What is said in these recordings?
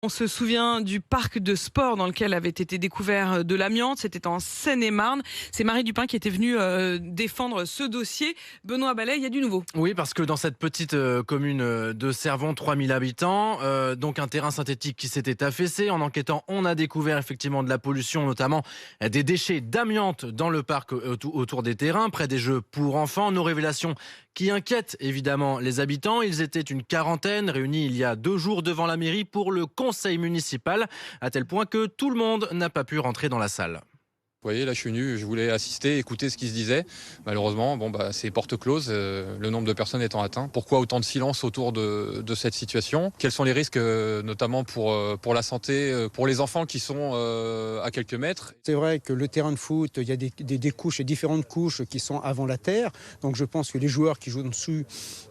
On se souvient du parc de sport dans lequel avait été découvert de l'amiante. C'était en Seine-et-Marne. C'est Marie Dupin qui était venue défendre ce dossier. Benoît Ballet, il y a du nouveau. Oui, parce que dans cette petite commune de Cervon, 3000 habitants, donc un terrain synthétique qui s'était affaissé. En enquêtant, on a découvert effectivement de la pollution, notamment des déchets d'amiante dans le parc autour des terrains, près des jeux pour enfants. Nos révélations qui inquiètent évidemment les habitants. Ils étaient une quarantaine réunis il y a 2 jours devant la mairie pour le conseil municipal, à tel point que tout le monde n'a pas pu rentrer dans la salle. Vous voyez, là je suis venu, je voulais assister, écouter ce qui se disait. Malheureusement, c'est porte close, le nombre de personnes étant atteint. Pourquoi autant de silence autour de cette situation? Quels sont les risques, notamment pour la santé, pour les enfants qui sont à quelques mètres? C'est vrai que le terrain de foot, il y a des couches et différentes couches qui sont avant la terre. Donc je pense que les joueurs qui jouent dessus,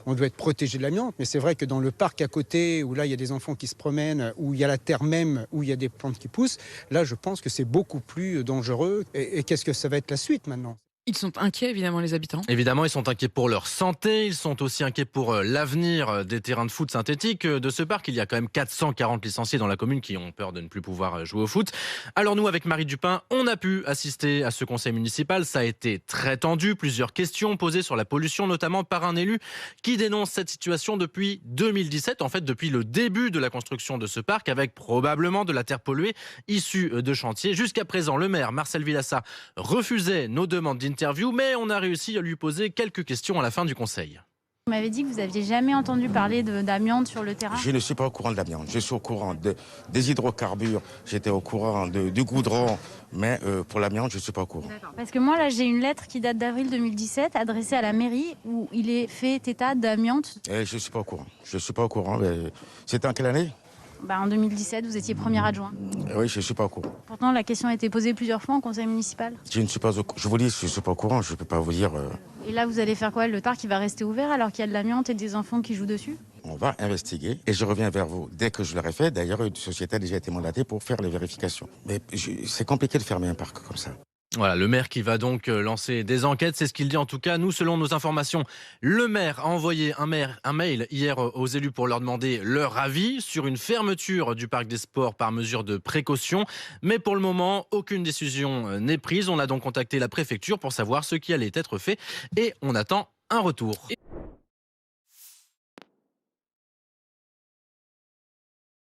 on doit être protégés de l'amiante. Mais c'est vrai que dans le parc à côté, où là il y a des enfants qui se promènent, où il y a la terre même, où il y a des plantes qui poussent, là je pense que c'est beaucoup plus dangereux. Et qu'est-ce que ça va être la suite maintenant ? Ils sont inquiets, évidemment, les habitants. Évidemment, ils sont inquiets pour leur santé, ils sont aussi inquiets pour l'avenir des terrains de foot synthétiques de ce parc. Il y a quand même 440 licenciés dans la commune qui ont peur de ne plus pouvoir jouer au foot. Alors nous, avec Marie Dupin, on a pu assister à ce conseil municipal. Ça a été très tendu, plusieurs questions posées sur la pollution, notamment par un élu qui dénonce cette situation depuis 2017, en fait depuis le début de la construction de ce parc, avec probablement de la terre polluée issue de chantiers. Jusqu'à présent, le maire Marcel Vilassa refusait nos demandes d'interview, mais on a réussi à lui poser quelques questions à la fin du conseil. Vous m'avez dit que vous n'aviez jamais entendu parler d'amiante sur le terrain. Je ne suis pas au courant de l'amiante. Je suis au courant des hydrocarbures, j'étais au courant du goudron, mais pour l'amiante, je ne suis pas au courant. Parce que moi, là, j'ai une lettre qui date d'avril 2017 adressée à la mairie où il est fait état d'amiante. Je ne suis pas au courant. Je ne suis pas au courant. C'était en quelle année ? En 2017, vous étiez premier adjoint. Oui, je ne suis pas au courant. Pourtant, la question a été posée plusieurs fois au conseil municipal. Je vous dis, je ne suis pas au courant, je ne peux pas vous dire. Et là, vous allez faire quoi? Le parc, il va rester ouvert alors qu'il y a de l'amiante et des enfants qui jouent dessus? On va investiguer et je reviens vers vous dès que je l'aurai fait. D'ailleurs, une société a déjà été mandatée pour faire les vérifications. Mais c'est compliqué de fermer un parc comme ça. Voilà, le maire qui va donc lancer des enquêtes, c'est ce qu'il dit en tout cas. Nous, selon nos informations, le maire a envoyé un mail hier aux élus pour leur demander leur avis sur une fermeture du parc des sports par mesure de précaution. Mais pour le moment, aucune décision n'est prise. On a donc contacté la préfecture pour savoir ce qui allait être fait et on attend un retour.